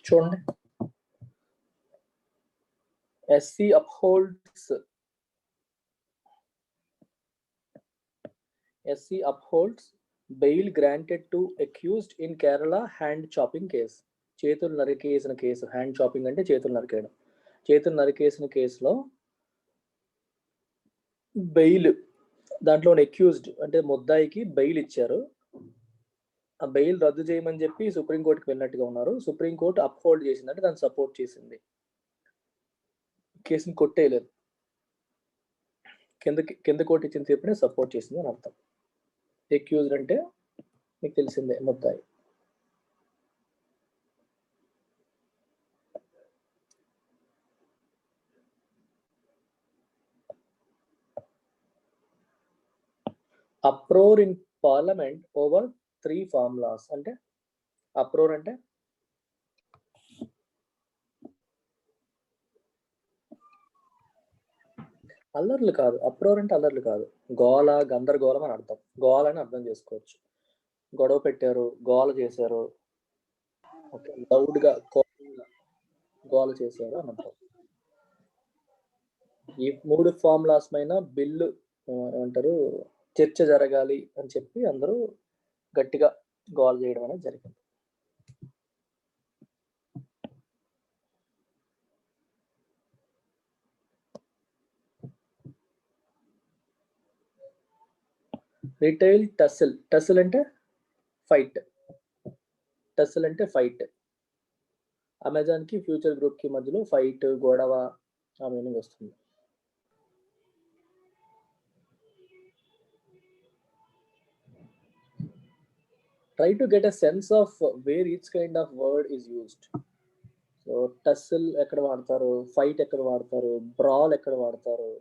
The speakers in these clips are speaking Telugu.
చూడండి, SC upholds bail granted to accused in Kerala hand chopping case. చేతులు నరికేసిన కేసు, హ్యాండ్ చాపింగ్ అంటే చేతులు నరికేయడం. చేతులు నరికేసిన కేసులో బెయిల్, దాంట్లో అక్యూజ్డ్ అంటే ముద్దాయికి బెయిల్ ఇచ్చారు. ఆ బెయిల్ రద్దు చేయమని చెప్పి సుప్రీంకోర్టుకి వెళ్ళినట్టుగా ఉన్నారు. సుప్రీంకోర్టు అప్హోల్డ్ చేసిందంటే దాన్ని సపోర్ట్ చేసింది, కేసుని కొట్టేయలేదు. కింద కోర్టు ఇచ్చిన తీర్పునే సపోర్ట్ చేసింది అని అర్థం. అక్యూజ్డ్ అంటే మీకు తెలిసిందే, ముద్దాయి. Uproar in parliament over 3 formulas. అంటే అప్రోర్ అంటే అల్లర్లు కాదు. అప్రోర్ అంటే అల్లర్లు కాదు, గోల, గందరగోళం అని అర్థం. గోల అని అర్థం చేసుకోవచ్చు. గొడవ పెట్టారు, గోల చేశారు, లౌడ్గా గోల చేశారు అని అర్థం. ఈ 3 ఫార్ములాస్ పైన బిల్లు ఏమంటారు, చర్చ జరగాలి అని చెప్పి అందరూ గట్టిగా గోల చేయడం అనేది జరిగింది. రిటైల్ టస్సిల్. టస్సిల్ అంటే ఫైట్. టస్సిల్ అంటే ఫైట్. అమెజాన్ కి ఫ్యూచర్ గ్రూప్ కి మధ్యలో ఫైట్, గొడవ ఆ మీనింగ్ వస్తుంది. Try to get a sense of where each kind of word is used. So tussle ఎక్కడ వాడతారు, ఫైట్ ఎక్కడ వాడతారు, బ్రాల్ ఎక్కడ వాడతారు.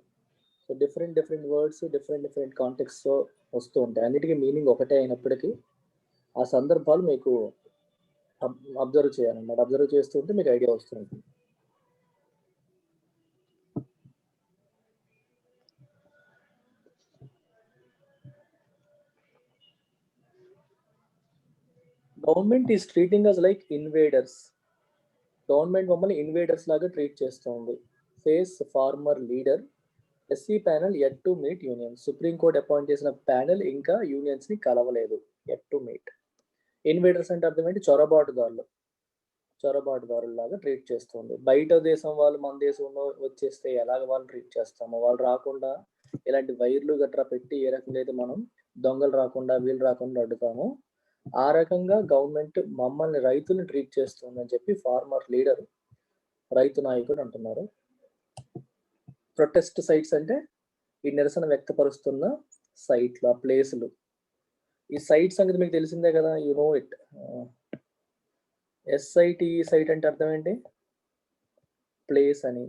So different words different context వస్తూ ఉంటాయి. అన్నిటికీ మీనింగ్ ఒకటే అయినప్పటికీ ఆ సందర్భాలు మీకు అబ్జర్వ్ చేయాలన్నమాట. అబ్జర్వ్ చేస్తుంటే మీకు ఐడియా వస్తుంది. Government is treating us like invaders. Government మమ్మల్ని ఇన్వేడర్స్ లాగా ట్రీట్ చేస్తుంది. Face farmer leader, SC panel yet to meet unions. Supreme court appoint చేసిన ప్యానెల్ ఇంకా యూనియన్స్ ని కలవలేదు. At to meet. ఇన్వేడర్స్ అంటే అర్థం ఏంటి, చొరబాటుదారులాగా ట్రీట్ చేస్తుంది. బయట దేశం వాళ్ళు మన దేశంలో వచ్చేస్తే ఎలాగ వాళ్ళు ట్రీట్ చేస్తామో, వాళ్ళు రాకుండా ఇలాంటి వైర్లు గట్రా పెట్టి ఏ రకంగా అయితే మనం దొంగలు రాకుండా వీళ్ళు రాకుండా అడ్డుతామో, ఆ రకంగా గవర్నమెంట్ మమ్మల్ని రైతుల్ని ట్రీట్ చేస్తుంది అని చెప్పి ఫార్మర్ లీడర్, రైతు నాయకుడు అంటున్నారు. ప్రొటెస్ట్ సైట్స్ అంటే ఈ నిరసన వ్యక్తపరుస్తున్న సైట్లు, ఆ ప్లేసులు. ఈ సైట్ సంగతి మీకు తెలిసిందే కదా, యు నో ఇట్. SIT సైట్ అంటే అర్థం ఏంటి, ప్లేస్ అని.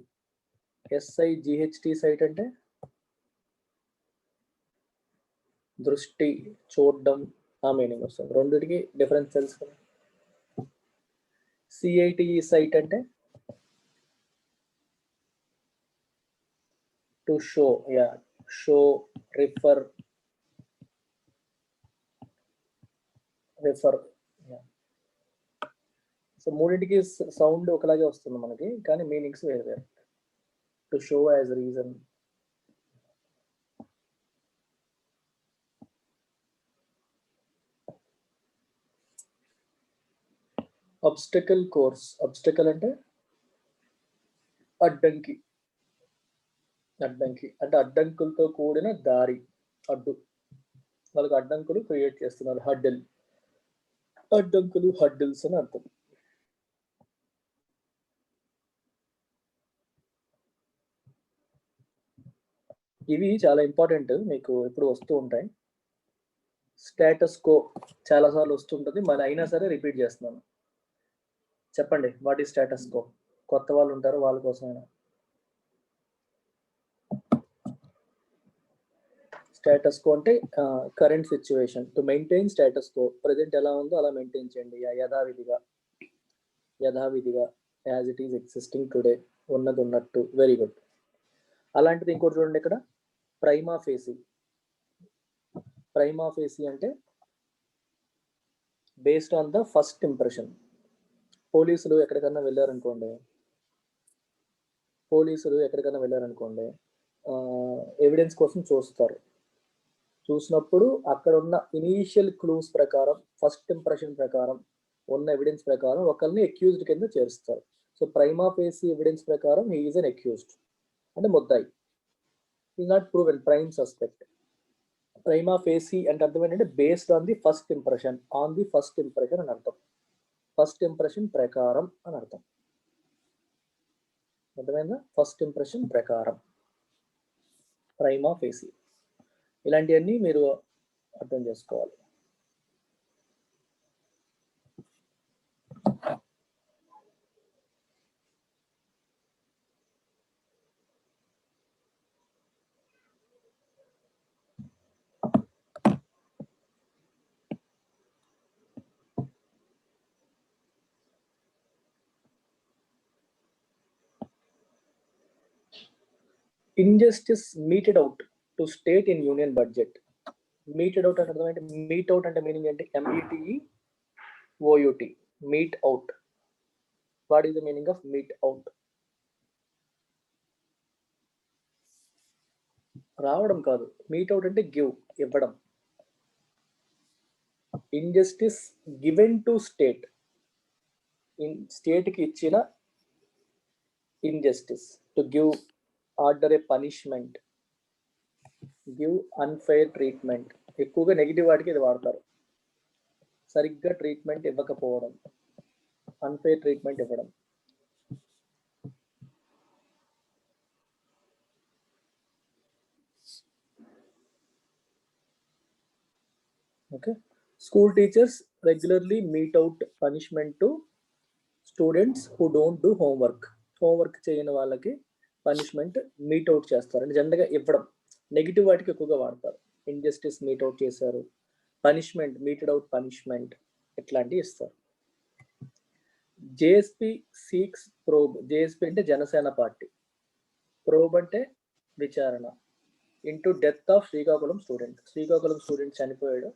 SIGHT సైట్ అంటే దృష్టి, చూడడం, ఆ మీనింగ్ వస్తుంది. రెండిటికి డిఫరెన్స్ తెలుసు కదా. CITE సైట్ అంటే to show, show, refer. So మూడింటికి సౌండ్ ఒకలాగే వస్తుంది మనకి, కానీ మీనింగ్స్ వేరు వేరు. To show as reason. Obstacle course. Obstacle అంటే అడ్డంకి అంటే అడ్డంకులతో కూడిన దారి, అడ్డు. వాళ్ళకి అడ్డంకులు క్రియేట్ చేస్తున్నారు. హడ్డిల్, అడ్డంకులు, హడ్డిల్స్ అని అర్థం. ఇవి చాలా ఇంపార్టెంట్, మీకు ఎప్పుడు వస్తూ ఉంటాయి. స్టేటస్ కో చాలాసార్లు వస్తుంటుంది, మరి అయినా సరే రిపీట్ చేస్తున్నాను. చెప్పండి, వాట్ ఈస్ స్టేటస్ కో? కొత్త వాళ్ళు ఉంటారు, వాళ్ళ కోసమైనా. స్టేటస్ కో అంటే current situation. To maintain status quo, present ఎలా ఉందో అలా మెయింటైన్ చేయండి, యథావిధిగా as it is existing today, ఉన్నది ఉన్నట్టు. Very good. అలాంటిది ఇంకోటి చూడండి ఇక్కడ, ప్రైమా ఫేసి. అంటే based on the first impression. పోలీసులు ఎక్కడికన్నా వెళ్ళారనుకోండి, ఎవిడెన్స్ కోసం చూస్తారు. చూసినప్పుడు అక్కడ ఉన్న ఇనీషియల్ క్లూస్ ప్రకారం, ఫస్ట్ ఇంప్రెషన్ ప్రకారం, ఉన్న ఎవిడెన్స్ ప్రకారం ఒకరిని అక్యూజ్డ్ కింద చేరుస్తారు. సో ప్రైమా ఫేసి ఎవిడెన్స్ ప్రకారం హీ ఈజ్ అన్ అక్యూజ్డ్, అంటే ముద్దాయి. Is not proven, prime suspect. Prima facie అంటే అర్థం ఏంటంటే based on the first impression, అని అర్థం. ఫస్ట్ ఇంప్రెషన్ ప్రకారం అని అర్థం. అర్థమైందా? ఫస్ట్ ఇంప్రెషన్ ప్రకారం, ప్రైమా ఫేసి. ఇలాంటివన్నీ మీరు అర్థం చేసుకోవాలి. Injustice meted out to state in union budget. Meted out అంటే అర్థం ఏంటి? మీట్ అవుట్ అంటే మీనింగ్ ఏంటి? METEOUT, meet out. What is the meaning of meet out? రావడం కాదు, మీట్ అవుట్ అంటే గివ్, ఇవ్వడం. Injustice given to state, state కి ఇచ్చిన injustice. To give, order A punishment, give unfair treatment. ఎక్కువగా నెగిటివ్ వాటికి ఇది వాడతారు. సరిగ్గా ట్రీట్మెంట్ ఇవ్వకపోవడం, అన్ఫెయిర్ ట్రీట్మెంట్ ఇవ్వడం. Okay. School teachers regularly meet out punishment to students who don't do homework. Homework చేయని వాళ్ళకి పనిష్మెంట్ మీట్ అవుట్ చేస్తారు. అంటే జనరల్గా ఇవ్వడం. నెగిటివ్ వాటికి ఎక్కువగా వాడతారు. ఇంజస్టిస్ మీట్ అవుట్ చేశారు, పనిష్మెంట్ మీటెడ్ అవుట్ పనిష్మెంట్, ఇట్లాంటివి ఇస్తారు. JSP seeks probe. జేఎస్పీ అంటే జనసేన పార్టీ, ప్రోబ్ అంటే విచారణ. Into death of Srikakulam student. Srikakulam student చనిపోయాడు,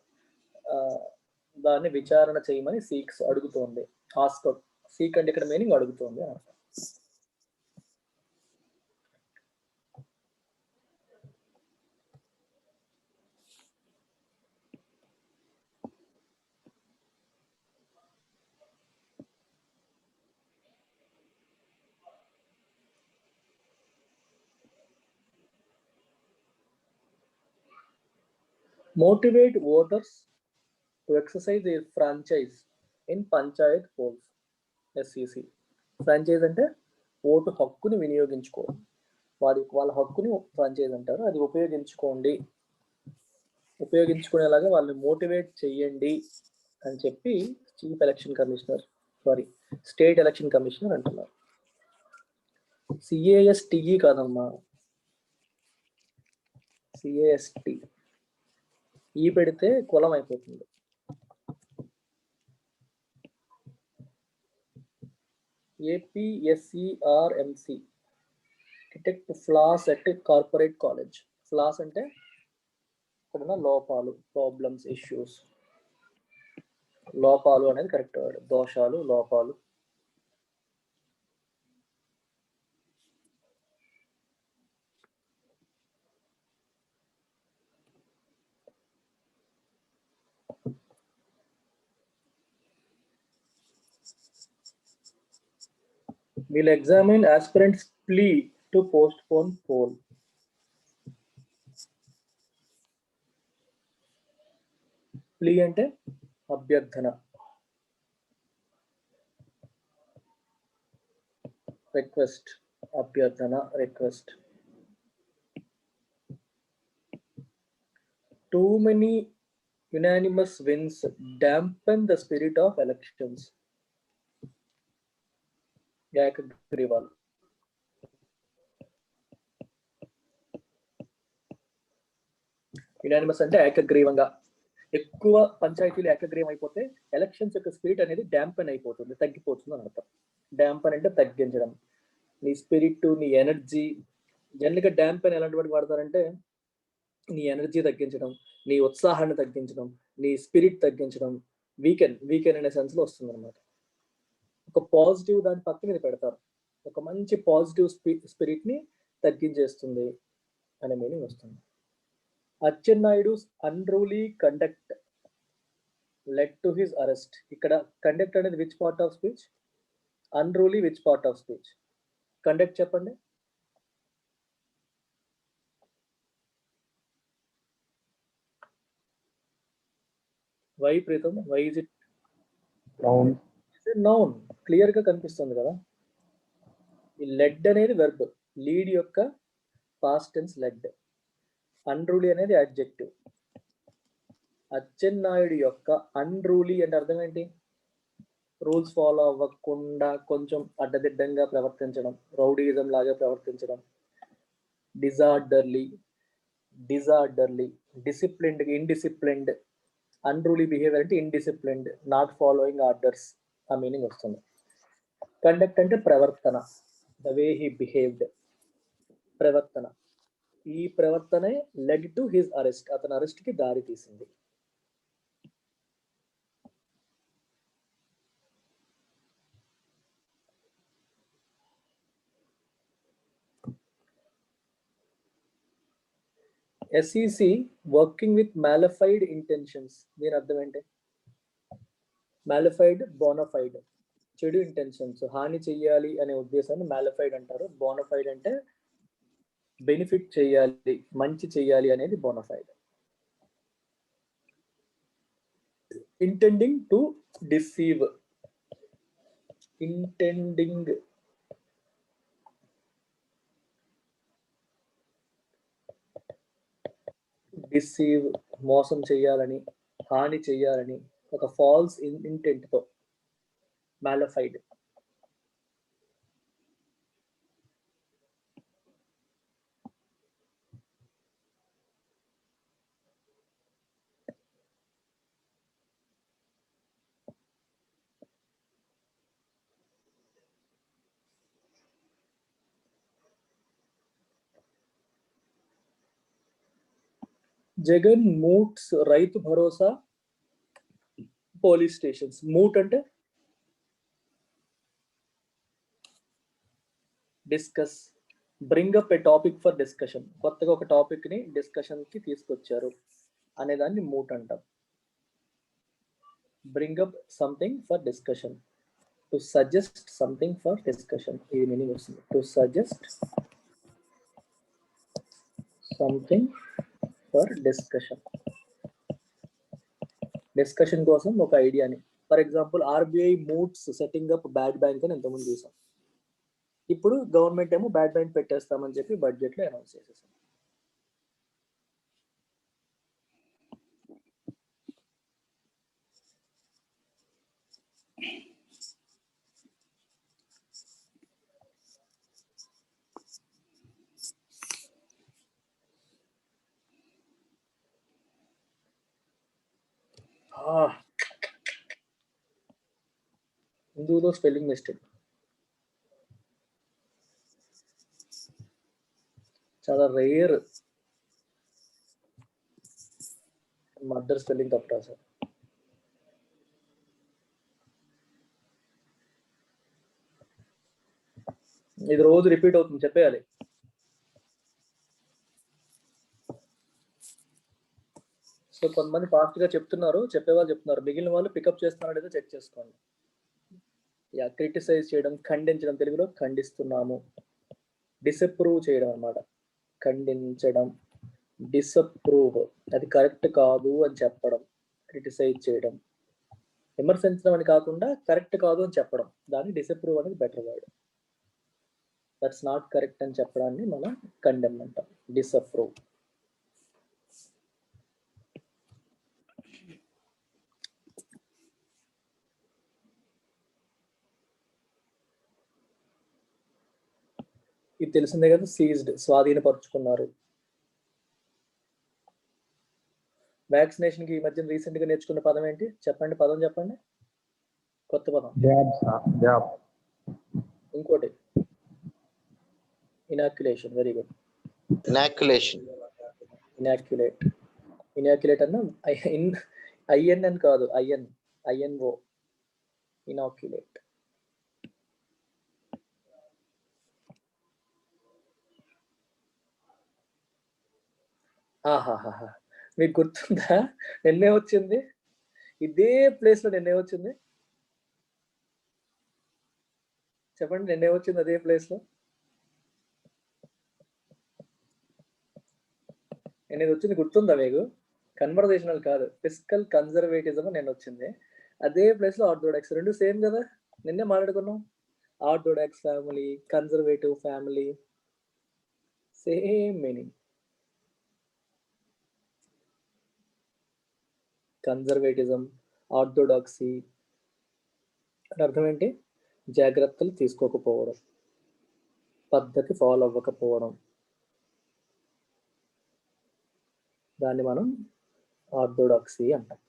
దాన్ని విచారణ చేయమని సీక్స్ అడుగుతోంది. ఆస్క్, సీక్ అంటే ఇక్కడ మీనింగ్ అడుగుతోంది అని అర్థం. Motivate voters to exercise their franchise in Panchayat polls. SCC. Franchise అంటే ఓటు హక్కుని వినియోగించుకోవడం. వాళ్ళ హక్కుని ఫ్రాంచైజ్ అంటారు. అది ఉపయోగించుకునేలాగా వాళ్ళని మోటివేట్ చెయ్యండి అని చెప్పి స్టేట్ ఎలక్షన్ కమిషనర్ అంటున్నారు. CASTE కాదమ్మా, CAST. ఈ పెడితే కులం అయిపోతుంది. APSERMC, detect floss at corporate college. Floss అంటే ఇక్కడ లోపాలు, ప్రాబ్లమ్స్, ఇష్యూస్. లోపాలు అనేది కరెక్ట్ వర్డ్. దోషాలు, లోపాలు. Will examine aspirants' plea to postpone poll. Plea అంటే అభ్యర్థన, రిక్వెస్ట్. అభ్యర్థన, request. Too many unanimous wins dampen the spirit of elections. ఏకగ్రీవాలు. యునానిమస్ అంటే ఏకగ్రీవంగా. ఎక్కువ పంచాయతీలు ఏకగ్రీవం అయిపోతే ఎలక్షన్స్ యొక్క స్పిరిట్ అనేది డాంపెన్ అయిపోతుంది, తగ్గిపోతుంది అని అర్థం. డాంపెన్ అంటే తగ్గించడం. నీ స్పిరిట్, నీ ఎనర్జీ. జనరల్గా డాంపెన్ ఎలాంటి వాటికి వాడతారంటే నీ ఎనర్జీ తగ్గించడం, నీ ఉత్సాహాన్ని తగ్గించడం, నీ స్పిరిట్ తగ్గించడం. వీకెన్ అనే సెన్స్ లో వస్తుంది అనమాట. ఒక పాజిటివ్ దాని పక్కన ఇది పెడతారు. ఒక మంచి పాజిటివ్ స్పిరిట్ ని తగ్గించేస్తుంది అనే మీనింగ్ వస్తుంది. అచ్చెన్నాయుడు's unruly conduct led to his arrest. ఇక్కడ కండక్ట్ అనేది which part of speech? Unruly which part of speech? Conduct చెప్పండి. Why Pritam, why is it noun? Clear గా కనిపిస్తుంది కదా. ఈ లెడ్ అనేది వెర్బ్, లీడ్ యొక్క పాస్ట్ టెన్స్ లెడ్. అన్రూలీ అనేది అడ్జెక్టివ్. అచ్చెన్నాయుడు యొక్క అన్రూలీ అంటే అర్థం ఏంటి? రూల్స్ ఫాలో అవ్వకుండా కొంచెం అడ్డదిడ్డంగా ప్రవర్తించడం, రౌడీయిజం లాగా ప్రవర్తించడం. Disorderly, disciplined, indisciplined. Unruly behaviour అంటే ఇండిసిప్లిన్డ్, నాట్ ఫాలోయింగ్ ఆర్డర్స్ ఆ మీనింగ్ వస్తుంది. కండక్ట్ అంటే ప్రవర్తన, ద వే హీ బిహేవ్డ్, ప్రవర్తన. ఈ ప్రవర్తనే లెడ్ టు హిస్ అరెస్ట్, అతని అరెస్ట్ కి దారి తీసింది. SEC working with mala fide intentions, దీని అర్థం ఏంటి? Mala fide, bona fide. చెడు ఇంటెన్షన్స్, హాని చెయ్యాలి అనే ఉద్దేశాన్ని మాలిఫైడ్ అంటారు. బోనఫైడ్ అంటే బెనిఫిట్ చేయాలి, మంచి చెయ్యాలి అనేది bona fide. Intending to deceive, intending deceive, మోసం చేయాలని, హాని చెయ్యాలని, ఒక ఫాల్స్ ఇంటెంట్ తో mala fide. Jagan moots Rythu Bharosa police stations. Moot అంటే discuss, bring up a topic for discussion. కొత్తగా ఒక టాపిక్ ని డిస్కషన్ కి తీసుకొచ్చారు అనేదాన్ని మూట్ అంటాం. Bring up something for discussion, to suggest something for discussion, ఇది మీనింగ్ వస్తుంది. To suggest something for discussion, discussion కోసం ఒక ఐడియాని. For example RBI moots setting up bad bank అని ఎంతమంది చూసాం. ఇప్పుడు గవర్నమెంట్ ఏమో బ్యాడ్ బ్యాంక్ పెట్టేస్తామని చెప్పి బడ్జెట్ లో అనౌన్స్ చేసేసాం. హిందూలో స్పెల్లింగ్ మిస్టేక్ చాలా రేర్. మదర్ స్పెల్లింగ్ తప్ప సార్. ఇది రోజు రిపీట్ అవుతుంది, చెప్పేయాలి. సో కొంతమంది ఫాస్ట్ గా చెప్తున్నారు, చెప్పేవాళ్ళు చెప్తున్నారు, మిగిలిన వాళ్ళు పికప్ చేస్తున్నారో లేదో చెక్ చేసుకోండి. యా, క్రిటిసైజ్ చేయడం, ఖండించడం, తెలుగులో ఖండిస్తున్నాము. డిసప్రూవ్ చేయడం అన్నమాట, ఖండించడం. డిసప్రూవ్ అది కరెక్ట్ కాదు అని చెప్పడం, క్రిటిసైజ్ చేయడం. విమర్శించడం అని కాకుండా కరెక్ట్ కాదు అని చెప్పడం, దాన్ని డిసప్రూవ్ అనేది better word. That's not correct అని చెప్పడాన్ని మనం కండెమ్ అంటాం, డిసప్రూవ్. ఇది తెలిసిందే కదా, సీజ్డ్, స్వాధీనపరుచుకున్నారు. వ్యాక్సినేషన్ కి ఈ మధ్య రీసెంట్ గా నేర్చుకున్న పదం ఏంటి చెప్పండి, పదం చెప్పండి, కొత్త పదం. ఇంకోటి inoculation. Very good. Inoculation, inoculate. Inoculate అన్న ఐఎన్ అని కాదు, ఐఎన్ఓ, ఇనాక్యులేట్. ఆహాహాహా! మీకు గుర్తుందా? నిన్నేమొచ్చింది? ఇదే ప్లేస్‌లో నిన్నేమొచ్చింది? చెప్పండి నిన్నేమొచ్చింది అదే ప్లేస్‌లో? నిన్నేదొచ్చింది గుర్తుందా మీకు? కన్వర్జేషనల్ కాదు. ఫిస్కల్ కన్జర్వేటిజం అని నిన్నొచ్చింది. అదే ప్లేస్‌లో ఆర్థోడాక్స్ 2 సేమ్ గదా! నిన్నే మాట్లాడుకున్నాం. Orthodox family, conservative family same meaning. Conservatism, orthodoxy అని అర్థం ఏంటి? జాగ్రత్తలు తీసుకోకపోవడం. పద్ధతి ఫాలో అవ్వకపోవడం. దాన్ని మనం ఆర్థోడాక్సీ అంటాం.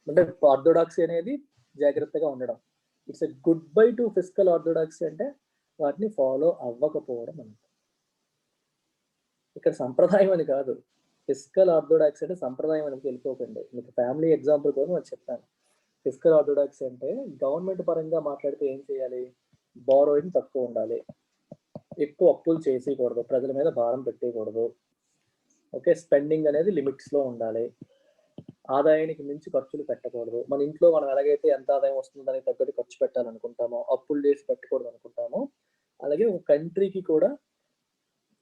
అంటే ఆర్థోడాక్సీ అనేది జాగ్రత్తగా ఉండడం. It's a good bye to fiscal orthodoxy అంటే వాటిని ఫాలో అవ్వకపోవడం అంట. ఇక్కడ సంప్రదాయం అని కాదు. ఫిస్కల్ ఆర్థోడాక్సీ అంటే సంప్రదాయం అని వెళ్ళిపోకండి. మీకు ఫ్యామిలీ ఎగ్జాంపుల్ కోసం నేను చెప్తాను. ఫిస్కల్ ఆర్థోడాక్సీ అంటే గవర్నమెంట్ పరంగా మాట్లాడితే ఏం చేయాలి? బారోయింగ్ తక్కువ ఉండాలి. ఎక్కువ అప్పులు చేసేయకూడదు. ప్రజల మీద భారం పెట్టేయకూడదు. ఓకే. స్పెండింగ్ అనేది లిమిట్స్‌లో ఉండాలి. ఆదాయానికి మించి ఖర్చులు పెట్టకూడదు. మన ఇంట్లో మనం ఎలాగైతే ఎంత ఆదాయం వస్తుందో దానికి తగ్గట్టు ఖర్చు పెట్టాలనుకుంటామో, అప్పులు చేసి పెట్టకూడదు అనుకుంటామో, అలాగే ఒక కంట్రీకి కూడా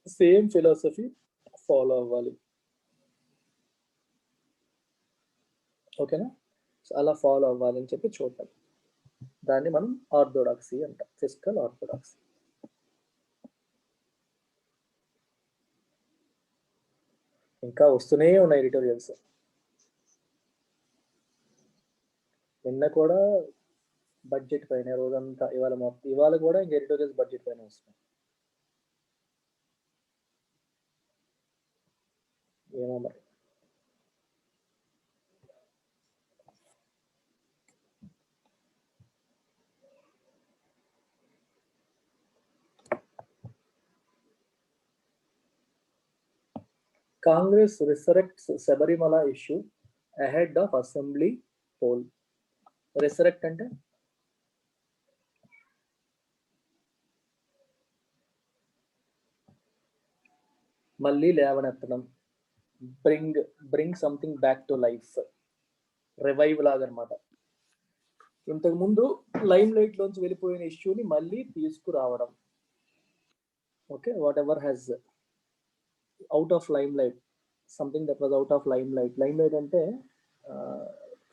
సేమ్ ఫిలాసఫీ ఫాలో అవ్వాలి. ఓకేనా? సో, అలా ఫాలో అవ్వాలి అని చెప్పి చూద్దాం. దాన్ని మనం ఆర్థోడాక్సీ అంటాం. Fiscal orthodoxy. ఇంకా వస్తూనే ఉన్నాయి ఎడిటోరియల్స్. నిన్న కూడా బడ్జెట్ పైన రోజంతా ఇవాళ కూడా ఇంక ఎడిటోరియల్స్ బడ్జెట్ పైన వస్తున్నాయి. ఏమో మరి. Congress resurrects Sabarimala issue ahead of assembly poll. Resurrect అంటే మళ్ళీ లేవనెత్తడం. Bring something back to life. Revive లాగా అనమాట. ఇంతకుముందు లైమ్ లైట్ లోంచి వెళ్ళిపోయిన ఇష్యూని మళ్ళీ తీసుకురావడం. Okay. What ever has out of lime light, something that was out of lime light. Lime light అంటే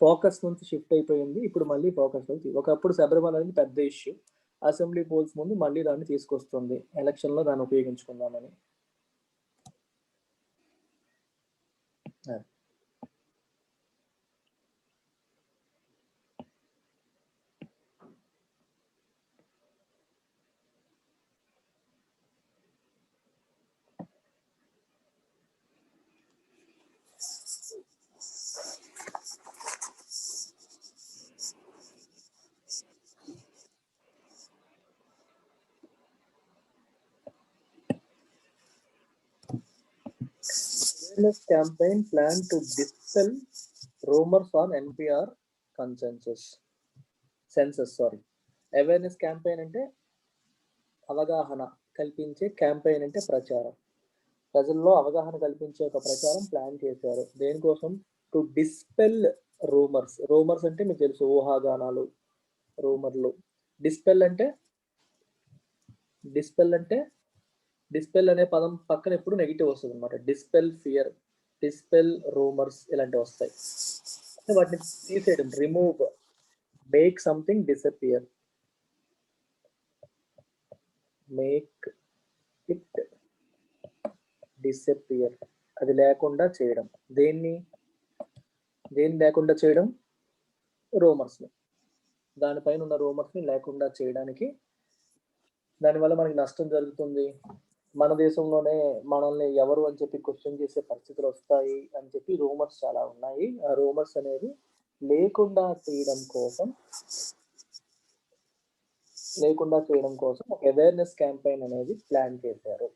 ఫోకస్ నుంచి షిఫ్ట్ అయిపోయింది. ఇప్పుడు మళ్ళీ ఫోకస్ ఒకప్పుడు శబరిమల అనేది పెద్ద ఇష్యూ. అసెంబ్లీ పోల్స్ ముందు మళ్ళీ దాన్ని తీసుకొస్తుంది. ఎలక్షన్లో దాన్ని ఉపయోగించుకుందామని. Awareness campaign planned to dispel rumors on NPR census. Awareness campaign అంటే అవగాహన కల్పించే, క్యాంపెయిన్ అంటే ప్రచారం. ప్రజల్లో అవగాహన కల్పించే ఒక ప్రచారం ప్లాన్ చేశారు. దేనికోసం? To dispel rumours. రూమర్స్ అంటే మీకు తెలుసు, ఊహాగానాలు, రూమర్లు. డిస్పెల్ అనే పదం పక్కన ఎప్పుడు నెగిటివ్ వస్తుంది అనమాట. డిస్పెల్ ఫియర్, డిస్పెల్ రూమర్స్ ఇలాంటివి వస్తాయి. వాటిని తీసేయడం, remove, make something disappear, make it disappear, అది లేకుండా చేయడం. దేన్ని లేకుండా చేయడం? రూమర్స్ని. దానిపైన ఉన్న రూమర్స్ని లేకుండా చేయడానికి. దానివల్ల మనకి నష్టం జరుగుతుంది. మన దేశంలోనే మనల్ని ఎవరు అని చెప్పి క్వశ్చన్ చేసే పరిస్థితులు వస్తాయి అని చెప్పి రూమర్స్ చాలా ఉన్నాయి. ఆ రూమర్స్ అనేది లేకుండా చేయడం కోసం ఒక అవేర్నెస్ క్యాంపెయిన్ అనేది ప్లాన్ చేశారు.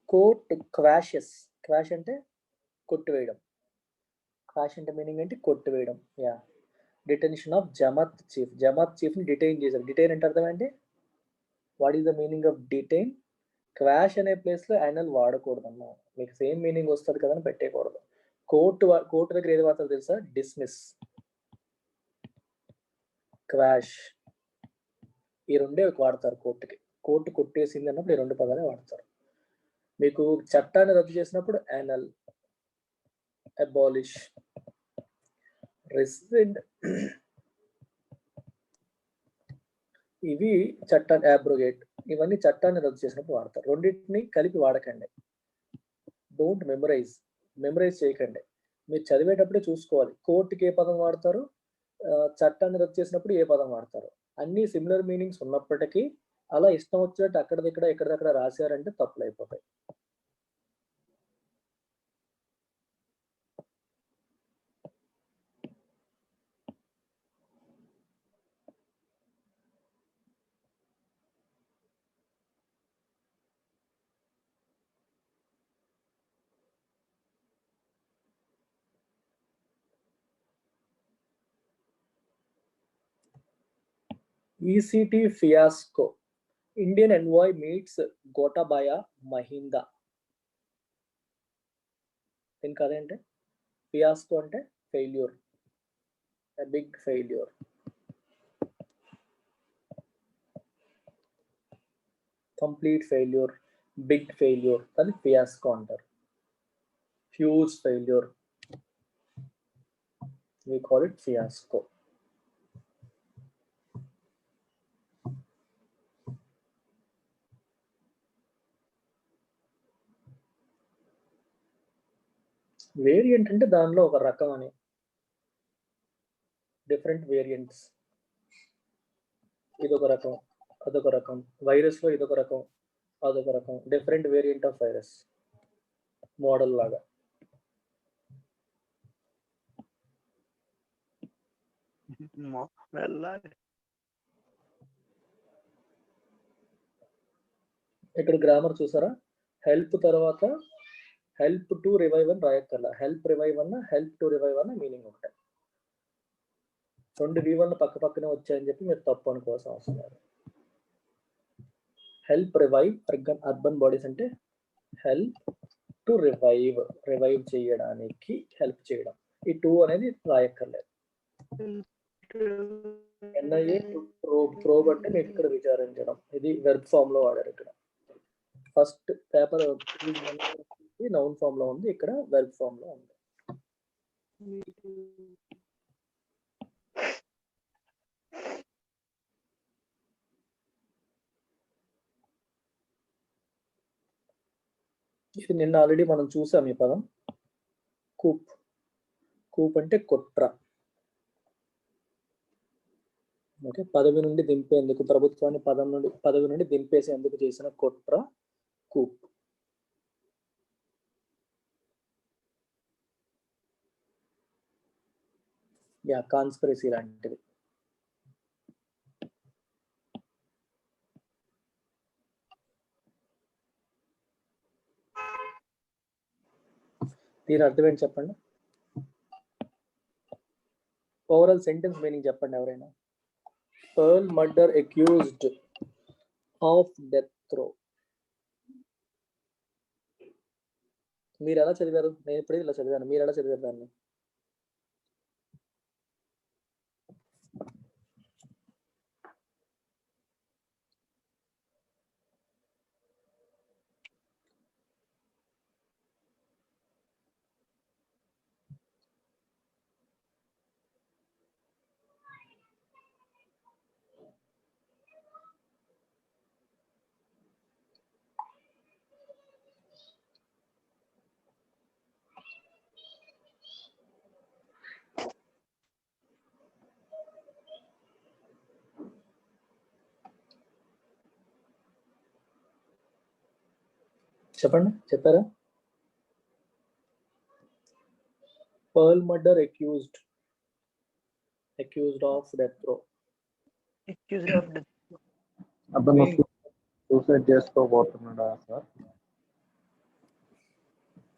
Court quashes. క్వాష్ అంటే కొట్టివేయడం. క్వాష్ అంటే మీనింగ్ ఏంటి? కొట్టివేయడం. Yeah. Detention of Jamaat chief. Jamaat chief ని డిటైన్ చేశారు. డిటైన్ అంటే అర్థం ఏంటి? What is the meaning of detain? Quash అనే ప్లేస్ లో యానల్ వాడకూడదు అన్న. మీకు సేమ్ మీనింగ్ వస్తుంది కదా అని పెట్టేయకూడదు. కోర్టు దగ్గర ఏది వాడతారో తెలుసా? డిస్మిస్, క్వాష్, ఈ రెండే వాడతారు కోర్టుకి. కోర్టు కొట్టేసింది అన్నప్పుడు ఈ రెండు పదాలే వాడతారు. మీకు చట్టాన్ని రద్దు చేసినప్పుడు యానల్, అబాలిష్, రెసిడెంట్, ఇవి చట్టాన్ని అబ్రోగేట్, ఇవన్నీ చట్టాన్ని రద్దు చేసినప్పుడు వాడతారు. రెండింటిని కలిపి వాడకండి. డోంట్ మెమరైజ్ చేయకండి. మీరు చదివేటప్పుడే చూసుకోవాలి కోర్టుకి ఏ పదం వాడతారు, చట్టాన్ని రద్దు చేసినప్పుడు ఏ పదం వాడతారు. అన్ని సిమిలర్ మీనింగ్స్ ఉన్నప్పటికీ అలా ఇష్టం వచ్చినట్టు ఎక్కడిదక్కడ రాశారంటే తప్పులు అయిపోతాయి. ECT fiasco. Indian envoy meets Gotabaya Mahinda. దీనికి అదేంటే ఫియాస్కో అంటే failure, a big failure. Complete failure, big failure అని ఫియాస్కో అంటారు. Huge failure, we call it fiasco. Variant అంటే దానిలో ఒక రకం అని, డిఫరెంట్ వేరియంట్స్. ఇదొక రకం, అదొక రకం. వైరస్ లో ఇదొక రకం, అదొక రకం. Different variant of virus, model లాగా. ఇక్కడ గ్రామర్ చూసారా? హెల్ప్ తర్వాత హెల్ప్ టు రివైవ్ అని రాయక్కర్లా. హెల్ప్ రివైవ్ అన్న, హెల్ప్ టు రివైవ్ అన్న మీనింగ్ ఒకటే. రెండు V1 పక్క పక్కనే వచ్చాయని చెప్పి మీరు తప్పు అనుకోవాల్సిన అవసరం లేదు. హెల్ప్ రివైవ్ అర్బన్ బాడీస్ అంటే హెల్ప్ టు రివైవ్ చేయడానికి హెల్ప్ చేయడం. ఈ టూ అనేది రాయక్కర్లేదు. NIA ప్రోబ్ అంటే మీకు ఇక్కడ విచారించడం, ఇది వెర్బ్ ఫామ్ లో వాడారు. ఇక్కడ ఫస్ట్ పేపర్ నౌన్ ఫామ్ లో ఉంది, ఇక్కడ వెర్బ్ ఫామ్ లో ఉంది. ఇది నిన్న ఆల్రెడీ మనం చూసాం ఈ పదం. కూప్ అంటే కుట్ర. ఓకే, పదవి నుండి దింపేందుకు, ప్రభుత్వాన్ని పదవి నుండి దింపేసేందుకు చేసిన కుట్ర కూప్. కాన్స్పిరసీ లాంటిది. దీని అర్థం ఏంటి చెప్పండి? ఓవరాల్ సెంటెన్స్ మీనింగ్ చెప్పండి ఎవరైనా. Pearl murder accused of death రో. మీరు ఎలా చదివారు? నేను ఇప్పుడు ఇలా చదివాను, మీరు ఎలా చదివారు దాన్ని? చెప్పండి, చెప్పారా? Pearl murder accused of death రో. అతను సూసైడ్ చేసుకోబోతున్నాడా సార్?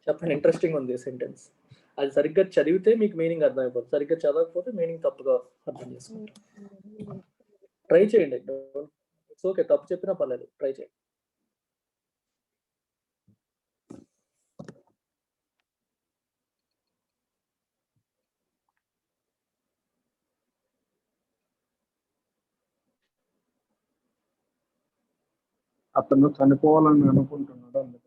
చెప్పండి, ఇంట్రెస్టింగ్ ఉంది సెంటెన్స్. అది సరిగ్గా చదివితే మీకు మీనింగ్ అర్థమైపోతుంది, సరిగ్గా చదవకపోతే మీనింగ్ తప్పుగా అర్థం చేసుకుంటాం. ట్రై చేయండి, ఇట్స్ ఓకే, తప్పు చెప్పినా పర్లేదు, ట్రై చేయండి. అతను చనిపోవాలని అనుకుంటున్నాడు, అందుకని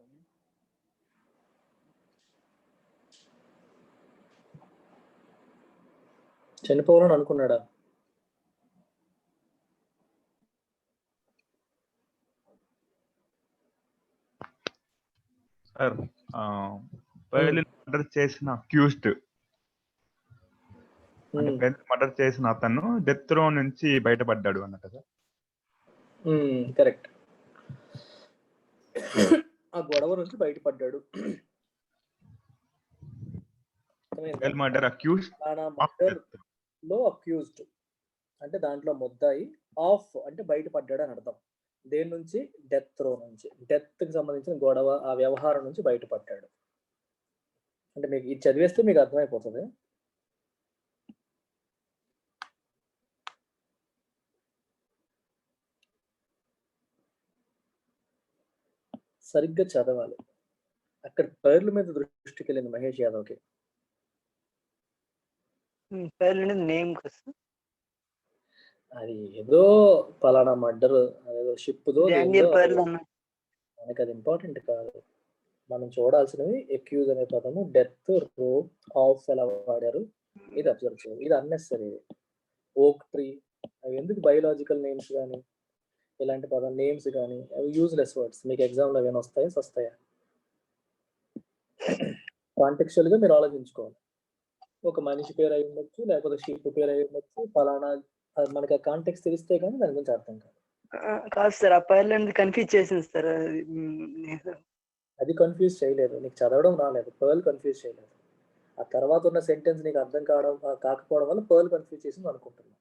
చనిపోవాలని అనుకున్నాడా? సార్ మర్డర్ చేసిన అక్యూజ్డ్ అంటే మర్డర్ చేసిన అతను డెత్ రో నుంచి బయటపడ్డాడు అన్నట్టు సార్. కరెక్ట్, ఆ గొడవ నుంచి బయటపడ్డాడు. మర్డర్ అక్యూజ్డ్ మర్డర్ లో అక్యూజ్డ్ అంటే దాంట్లో ముద్దాయి, ఆఫ్ అంటే బయటపడ్డాడు అని అర్థం. దేని నుంచి? డెత్ రో నుంచి, డెత్ కి సంబంధించిన గొడవ, ఆ వ్యవహారం నుంచి బయటపడ్డాడు. అంటే మీకు ఇది చదివేస్తే మీకు అర్థమైపోతుంది. సరిగ్గా చదవాలి. అక్కడ పేర్ల మీద దృష్టికి వెళ్ళింది మహేష్ యాదవ్కి. అది ఏదో పలానా మర్డర్, అదేదో షిప్దో, మనకి అది ఇంపార్టెంట్ కాదు. మనం చూడాల్సినవి ఎక్యూజ్ అనే పదము, డెత్, రో, ఆఫ్ ఎలా వాడారు, ఇది అబ్జర్వ్ చేయాలి. ఇది అన్నెసరీ. ఓక్ ట్రీ, అవి ఎందుకు? బయోలాజికల్ నేమ్స్ కానీ ఇలాంటి పదం నేమ్స్ కానీ అవి యూజ్లెస్ వర్డ్స్. మీకు ఎగ్జామ్లో ఏమైనా వస్తాయా? కాంటెక్చువల్గా మీరు ఆలోచించుకోవాలి. ఒక మనిషి పేరు అయి ఉండొచ్చు, లేకపోతే షిప్ పేరు అయి ఉండొచ్చు, ఫలానా, మనకి ఆ కాంటెక్స్ట్ తెలిస్తే కానీ దాని గురించి అర్థం కాదు. కాదు సార్, ఆ పైర్లు కన్ఫ్యూజ్ చేసింది సార్. అది కన్ఫ్యూజ్ చేయలేదు, నీకు చదవడం రాలేదు, పర్ల్ కన్ఫ్యూజ్ చేయలేదు. ఆ తర్వాత ఉన్న సెంటెన్స్ నీకు అర్థం కాకపోవడం వల్ల పర్ల్ కన్ఫ్యూజ్ చేసింది అనుకుంటున్నాను.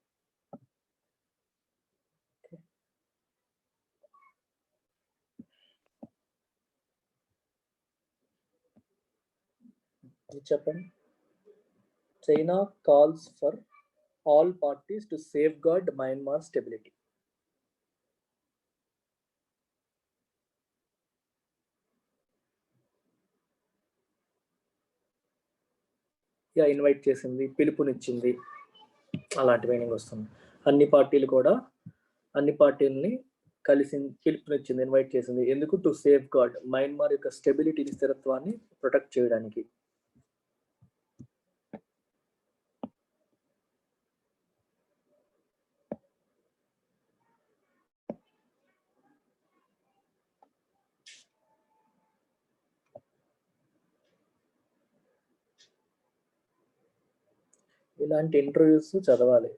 చెప్పండి. China calls for all parties to safeguard Myanmar stability. Invite చేసింది, పిలుపునిచ్చింది, అలాంటి మీనింగ్ వస్తుంది. అన్ని పార్టీలని కలిసి పిలుపునిచ్చింది, ఇన్వైట్ చేసింది. ఎందుకు? టు సేఫ్ గార్డ్ మయన్మార్ యొక్క స్టెబిలిటీని, స్థిరత్వాన్ని ప్రొటెక్ట్ చేయడానికి. ఇలాంటి ఇంటర్వ్యూస్ చదవాలి.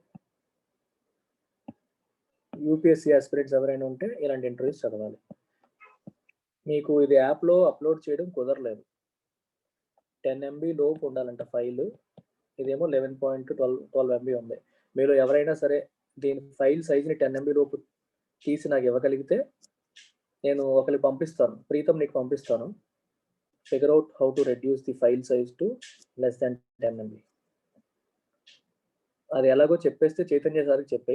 యూపీఎస్సీ ఆస్పిరెంట్స్ ఎవరైనా ఉంటే ఇలాంటి ఇంటర్వ్యూస్ చదవాలి. మీకు ఇది యాప్లో అప్లోడ్ చేయడం కుదరలేదు. 10 MB లోపు ఉండాలంట ఫైల్. ఇదేమో 11.12 MB ఉంది. మీరు ఎవరైనా సరే దీని ఫైల్ సైజ్ని 10 MB లోపు తీసి నాకు ఇవ్వగలిగితే నేను ఒకరికి పంపిస్తాను, ప్రీతం నీకు పంపిస్తాను. Figure out how to reduce the file size to less than 10 MB. అది ఎలాగో చెప్పేస్తే చైతన్య సార్కి చెప్పి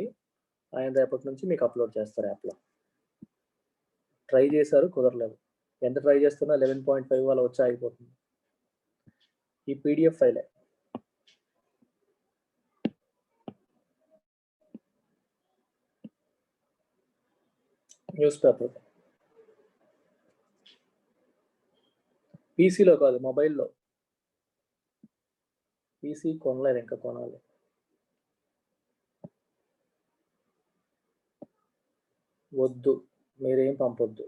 ఆయన రేపటి నుంచి మీకు అప్లోడ్ చేస్తారు యాప్లో. ట్రై చేశారు, కుదరలేదు. ఎంత ట్రై చేస్తున్నా 11.5 వల్ల వచ్చి అయిపోతుంది. ఈ పీడిఎఫ్ ఫైలే. న్యూస్ పేపర్ పీసీలో కాదు, మొబైల్లో. పీసీ కొనలేదు, ఇంకా కొనాలి. వద్దు, మీరేం పంపొద్దు.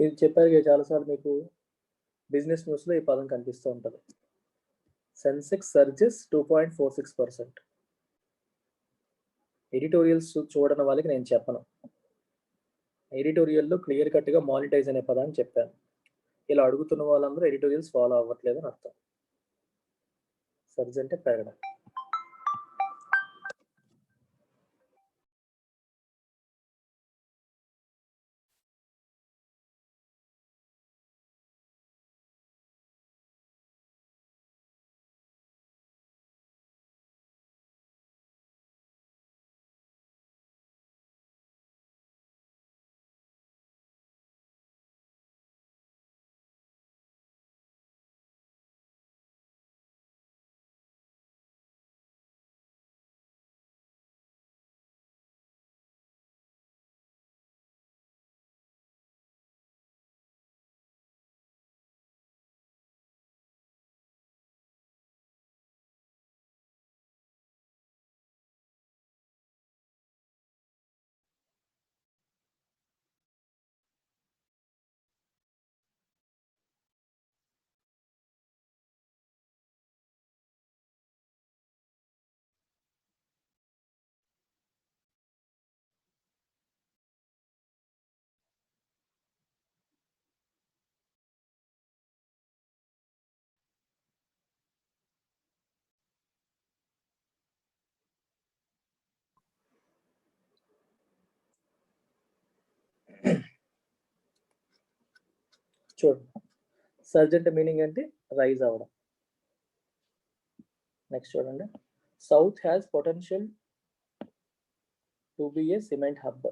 ఇది చెప్పారు చాలాసార్లు, మీకు బిజినెస్ న్యూస్లో ఈ పదం కనిపిస్తూ ఉంటుంది. సెన్సెక్స్ సర్జెస్ 2.46%. ఎడిటోరియల్స్ చూడని వాళ్ళకి నేను చెప్పను. ఎడిటోరియల్లో క్లియర్ కట్గా మానిటైజ్ అనే పదాన్ని చెప్పాను. ఇలా అడుగుతున్న వాళ్ళందరూ ఎడిటోరియల్స్ ఫాలో అవ్వట్లేదు అని అర్థం. సర్జ్ అంటే పెరగడం. చూడండి, సర్జ్ అంటే మీనింగ్ ఏంటి? రైజ్ అవ్వడం. నెక్స్ట్ చూడండి, south has potential to be A cement hub.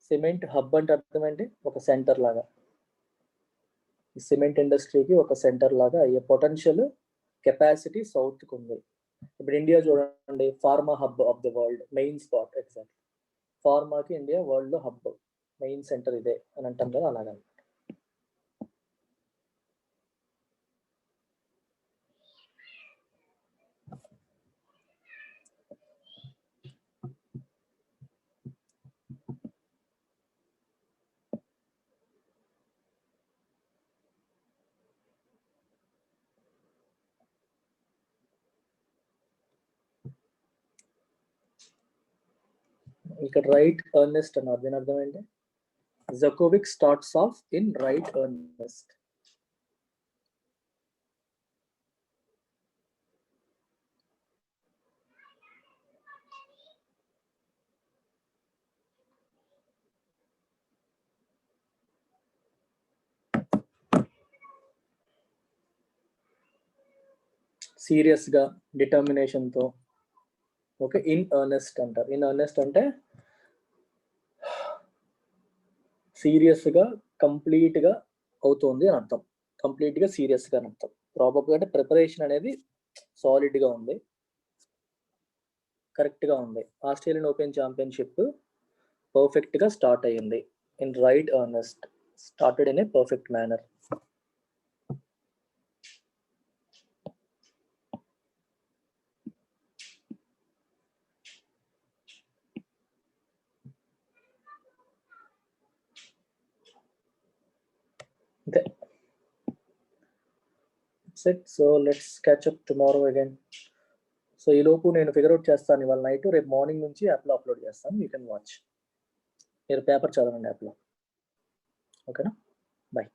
Cement hub అంటే అర్థం ఏంటి? ఒక సెంటర్ లాగా, సిమెంట్ ఇండస్ట్రీకి ఒక సెంటర్ లాగా అయ్యే పొటెన్షియల్ కెపాసిటీ సౌత్కి ఉంది. ఇప్పుడు ఇండియా చూడండి, pharma hub of the world, main spot. Exact, ఫార్మాకి ఇండియా వరల్డ్ లో హబ్, మెయిన్ సెంటర్ ఇదే అని అంటాం కదా, అలాగా. ఇక్కడ రైట్ ఎర్నెస్ట్ అన్నారు, దీని అర్థం ఏంటి? Djokovic starts off in right earnest. Serious గా, డిటర్మినేషన్ తో. ఓకే, ఇన్ ఎర్నెస్ట్ అంటారు. ఇన్ ఎర్నెస్ట్ అంటే సీరియస్ గా, కంప్లీట్ గా అవుతుంది అని అర్థం. కంప్లీట్ గా సీరియస్ గా అని అర్థం. ప్రాబబుల్ అంటే ప్రిపరేషన్ అనేది సాలిడ్ గా ఉంది, కరెక్ట్ గా ఉంది. ఆస్ట్రేలియన్ ఓపెన్ ఛాంపియన్షిప్ పర్ఫెక్ట్ గా స్టార్ట్ అయ్యింది. In right earnest, started in a perfect manner. Okay. That's it. So let's catch up tomorrow again. So ఈ లోపు నేను ఫిగర్ అవుట్ చేస్తాను ఇవాళ నైట్, రేపు మార్నింగ్ నుంచి యాప్లో అప్లోడ్ చేస్తాను. You can watch. మీరు పేపర్ చదవండి యాప్లో. ఓకేనా? బాయ్.